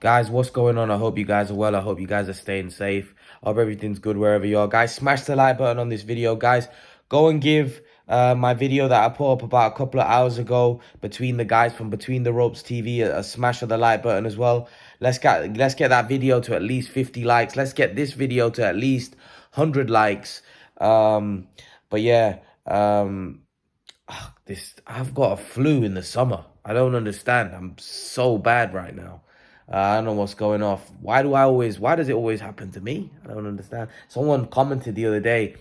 Guys, what's going on? I hope you guys are well. I hope you guys are staying safe. I hope everything's good wherever you are. Guys, smash the like button on this video. Guys, go and give my video that I put up about a couple of hours ago between the guys from Between the Ropes TV a smash of the like button as well. Let's get that video to at least 50 likes. Let's get this video to at least 100 likes. But yeah, I've got a flu in the summer. I don't understand. I'm so bad right now. I don't know what's going off. Why does it always happen to me? I don't understand. Someone commented the other day,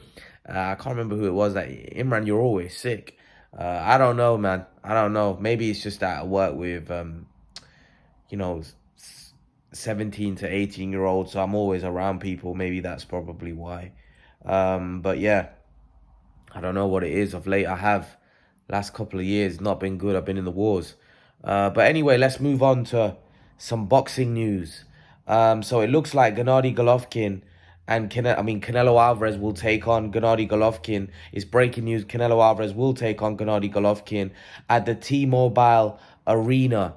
I can't remember who it was, that Imran, you're always sick. I don't know, man. I don't know. Maybe it's just that I work with, you know, 17 to 18-year-olds, so I'm always around people. Maybe that's probably why. But yeah, I don't know what it is. Of late, I have. Last couple of years, not been good. I've been in the wars. But anyway, let's move on to some boxing news. So it looks like Gennady Golovkin and Canelo Alvarez will take on Gennady Golovkin. It's breaking news. Canelo Alvarez will take on Gennady Golovkin at the T-Mobile Arena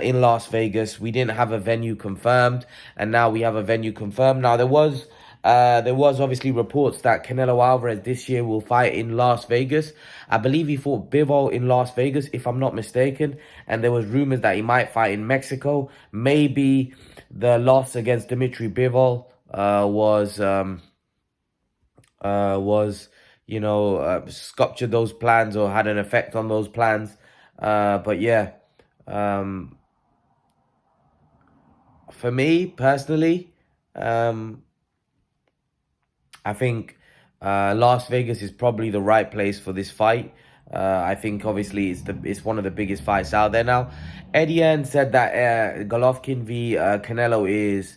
in Las Vegas. We didn't have a venue confirmed, and now we have a venue confirmed. Now, there was obviously reports that Canelo Alvarez this year will fight in Las Vegas. I believe he fought Bivol in Las Vegas, if I'm not mistaken. And there was rumors that he might fight in Mexico. Maybe the loss against Dimitri Bivol sculptured those plans or had an effect on those plans. But yeah, for me personally, I think Las Vegas is probably the right place for this fight. I think obviously it's one of the biggest fights out there now. Eddie said that Golovkin v Canelo is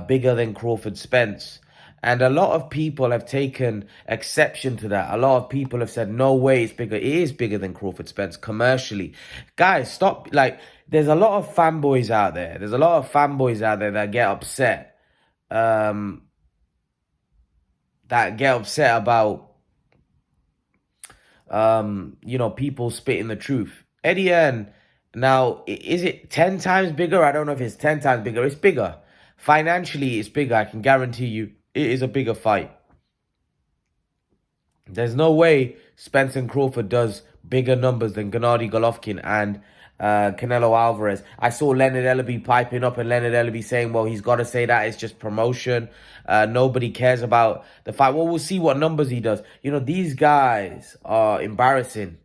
bigger than Crawford Spence. And a lot of people have taken exception to that. A lot of people have said, no way, it's bigger. It is bigger than Crawford Spence commercially. Guys, stop. Like, there's a lot of fanboys out there. There's a lot of fanboys out there that get upset. About people spitting the truth. Eddie Hearn, now, is it 10 times bigger? I don't know if it's 10 times bigger. It's bigger. Financially, it's bigger. I can guarantee you it is a bigger fight. There's no way Spence and Crawford does bigger numbers than Gennady Golovkin and Canelo Alvarez. I saw Leonard Ellaby piping up, and Leonard Ellaby saying, well, he's got to say that it's just promotion. Nobody cares about the fight. Well, we'll see what numbers he does. These guys are embarrassing.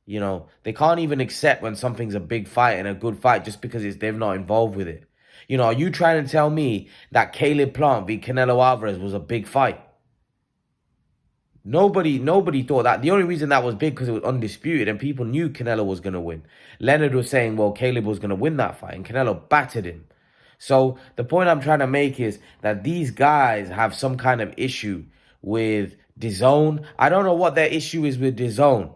They can't even accept when something's a big fight and a good fight just because they're not involved with it. Are you trying to tell me that Caleb Plant v Canelo Alvarez was a big fight? Nobody thought that. The only reason that was big because it was undisputed and people knew Canelo was going to win. Leonard was saying, well, Caleb was going to win that fight, and Canelo battered him. So the point I'm trying to make is that these guys have some kind of issue with DAZN. I don't know what their issue is with DAZN.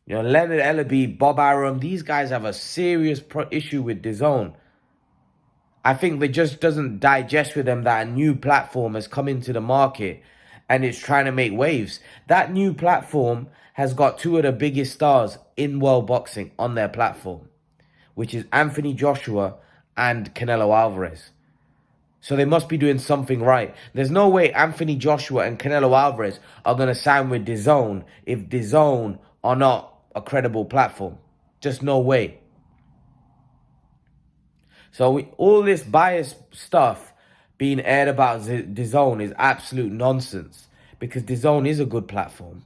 Leonard Ellaby, Bob Arum, these guys have a serious issue with DAZN. I think it just doesn't digest with them that a new platform has come into the market and it's trying to make waves. That new platform has got two of the biggest stars in world boxing on their platform, which is Anthony Joshua and Canelo Alvarez. So they must be doing something right. There's no way Anthony Joshua and Canelo Alvarez are going to sign with DAZN if DAZN are not a credible platform. Just no way. So all this biased stuff being aired about DAZN is absolute nonsense, because DAZN is a good platform.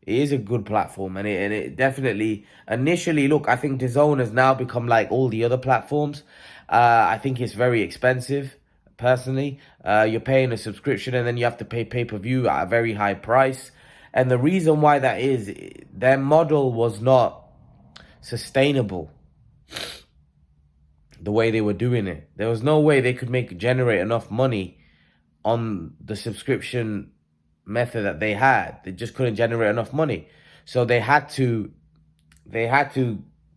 It is a good platform, and it definitely, initially, look, I think DAZN has now become like all the other platforms. I think it's very expensive, personally. You're paying a subscription, and then you have to pay pay-per-view at a very high price. And the reason why that is, their model was not sustainable. The way they were doing it, there was no way they could generate enough money on the subscription method that they had. They just couldn't generate enough money, so they had to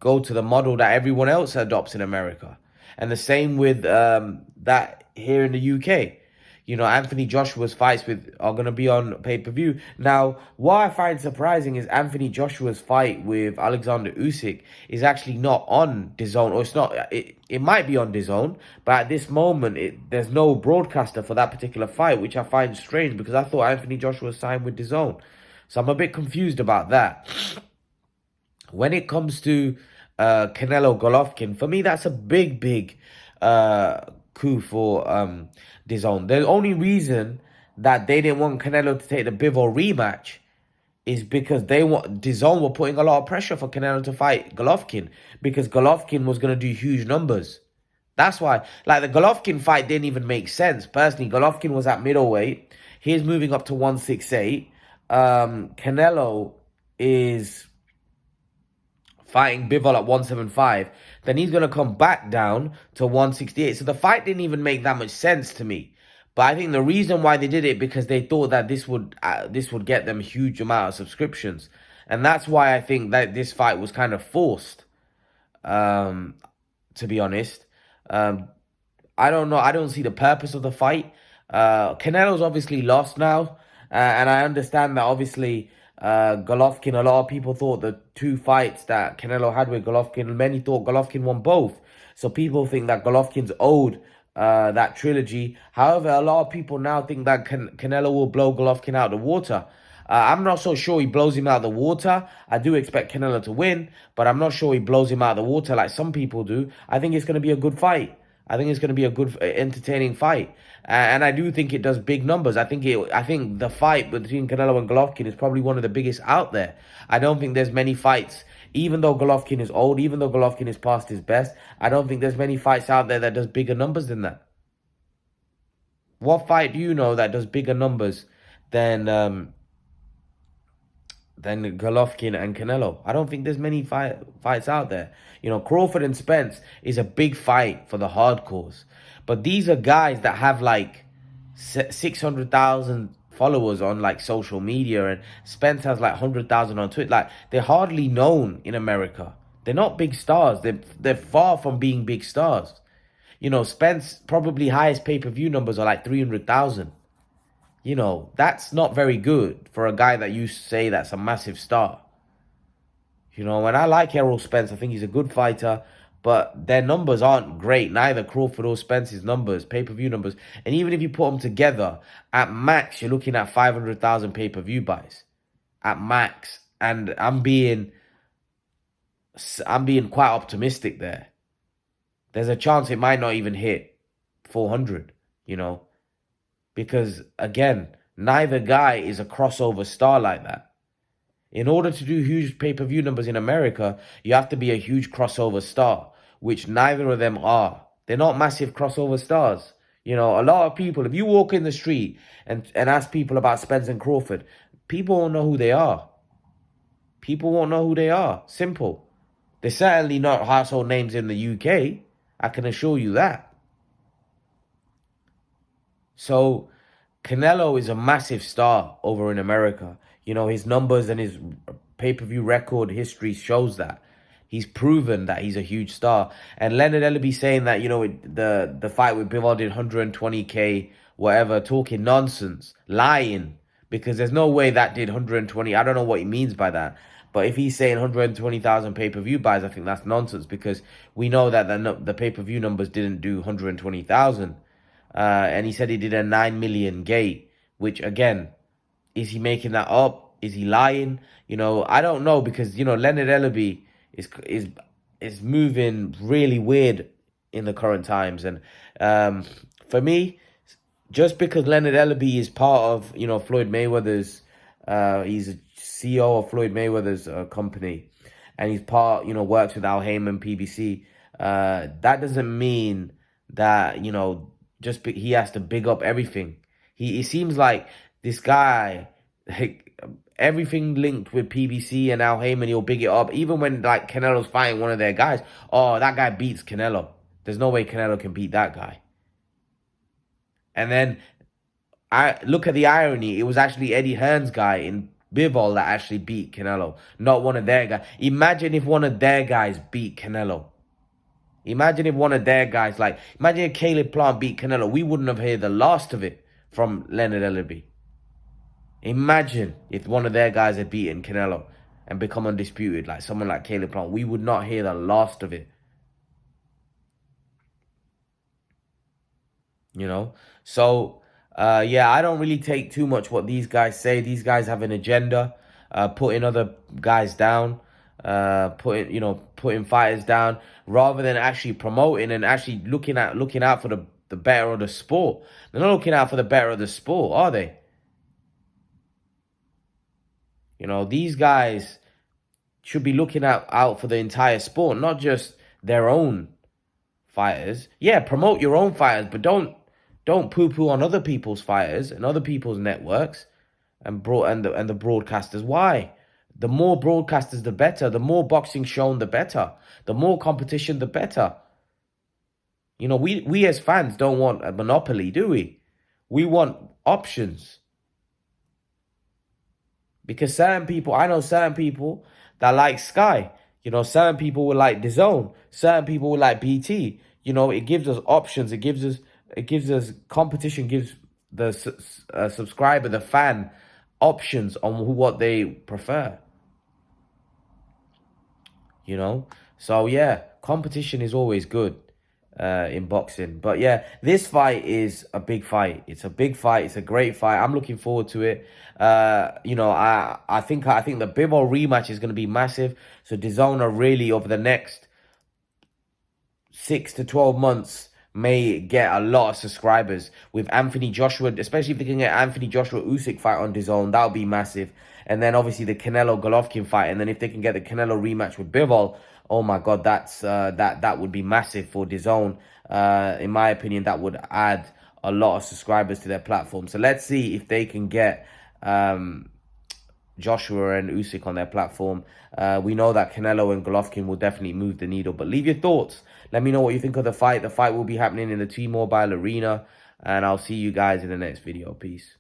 go to the model that everyone else adopts in America. And the same with that here in the UK. Anthony Joshua's fights are going to be on pay-per-view. Now, what I find surprising is Anthony Joshua's fight with Alexander Usyk is actually not on DAZN, or it's not. It might be on DAZN, but at this moment, there's no broadcaster for that particular fight, which I find strange because I thought Anthony Joshua signed with DAZN. So I'm a bit confused about that. When it comes to Canelo Golovkin, for me, that's a big coup for DAZN. The only reason that they didn't want Canelo to take the Bivol rematch is because DAZN were putting a lot of pressure for Canelo to fight Golovkin, because Golovkin was going to do huge numbers. That's why, like, the Golovkin fight didn't even make sense. Personally, Golovkin was at middleweight. He's moving up to 168. Canelo is fighting Bivol at 175, then he's going to come back down to 168. So the fight didn't even make that much sense to me. But I think the reason why they did it, because they thought that this would get them a huge amount of subscriptions. And that's why I think that this fight was kind of forced, to be honest. I don't know. I don't see the purpose of the fight. Canelo's obviously lost now. And I understand that obviously Golovkin, a lot of people thought the two fights that Canelo had with Golovkin, many thought Golovkin won both. So people think that Golovkin's owed that trilogy. However, a lot of people now think that Canelo will blow Golovkin out of the water. I'm not so sure he blows him out of the water. I do expect Canelo to win, but I'm not sure he blows him out of the water like some people do. I think it's going to be a good fight. I think it's going to be a good, entertaining fight. And I do think it does big numbers. I think the fight between Canelo and Golovkin is probably one of the biggest out there. I don't think there's many fights, even though Golovkin is old, even though Golovkin is past his best, I don't think there's many fights out there that does bigger numbers than that. What fight do you know that does bigger numbers than Golovkin and Canelo? I don't think there's many fights out there. Crawford and Spence is a big fight for the hardcores. But these are guys that have like 600,000 followers on like social media, and Spence has like 100,000 on Twitter. Like, they're hardly known in America. They're not big stars. They're far from being big stars. Spence probably highest pay-per-view numbers are like 300,000. That's not very good for a guy that you say that's a massive star. And I like Errol Spence. I think he's a good fighter, but their numbers aren't great. Neither Crawford or Spence's numbers, pay-per-view numbers. And even if you put them together, at max, you're looking at 500,000 pay-per-view buys. At max. And I'm being quite optimistic there. There's a chance it might not even hit 400, because, again, neither guy is a crossover star like that. In order to do huge pay-per-view numbers in America, you have to be a huge crossover star, which neither of them are. They're not massive crossover stars. A lot of people, if you walk in the street and ask people about Spence and Crawford, people won't know who they are. People won't know who they are. Simple. They're certainly not household names in the UK. I can assure you that. So Canelo is a massive star over in America. His numbers and his pay-per-view record history shows that. He's proven that he's a huge star. And Leonard Ellaby saying that, the fight with Bivol did 120K, whatever, talking nonsense, lying, because there's no way that did 120. I don't know what he means by that. But if he's saying 120,000 pay-per-view buys, I think that's nonsense, because we know that the pay-per-view numbers didn't do 120,000. And he said he did a 9 million gate, which, again, is he making that up? Is he lying? I don't know, because, Leonard Ellaby is moving really weird in the current times. And for me, just because Leonard Ellaby is part of, Floyd Mayweather's, he's a CEO of Floyd Mayweather's company, and he's works with Al Heyman, PBC, that doesn't mean that, he has to big up everything. He seems like this guy, everything linked with PBC and Al Heyman, he'll big it up. Even when, like, Canelo's fighting one of their guys, oh, that guy beats Canelo. There's no way Canelo can beat that guy. And then, I look at the irony. It was actually Eddie Hearn's guy in Bivol that actually beat Canelo, not one of their guys. Imagine if one of their guys beat Canelo. Imagine if one of their guys, imagine if Caleb Plant beat Canelo. We wouldn't have heard the last of it. from Leonard Ellerby. Imagine if one of their guys had beaten Canelo and become undisputed, like someone like Caleb Plant. We would not hear the last of it. You know? So, yeah, I don't really take too much what these guys say. These guys have an agenda, putting other guys down, putting fighters down, rather than actually promoting and actually looking out for the better of the sport. They're not looking out for the better of the sport, are they? You know, these guys should be looking out for the entire sport, not just their own fighters. Yeah, promote your own fighters, but don't poo-poo on other people's fighters and other people's networks and the broadcasters. Why? The more broadcasters, the better. The more boxing shown, the better. The more competition, the better. You know, we as fans don't want a monopoly, do we? We want options. Because certain people, I know certain people that like Sky. You know, certain people will like DAZN. Certain people will like BT. You know, it gives us options. It gives us competition. Gives the subscriber, the fan, options on what they prefer. You know, so yeah, competition is always good in boxing. But yeah, this fight is a big fight. It's a big fight. It's a great fight. I'm looking forward to it. You know, I think the Bivol rematch is going to be massive. So DAZN are really, over the next 6 to 12 months, may get a lot of subscribers with Anthony Joshua, especially if they can get Anthony Joshua Usyk fight on DAZN. That'll be massive. And then obviously the Canelo Golovkin fight, and then if they can get the Canelo rematch with Bivol, oh my God, that would be massive for DAZN. In my opinion, that would add a lot of subscribers to their platform. So let's see if they can get Joshua and Usyk on their platform. We know that Canelo and Golovkin will definitely move the needle. But leave your thoughts. Let me know what you think of the fight. The fight will be happening in the T-Mobile Arena. And I'll see you guys in the next video. Peace.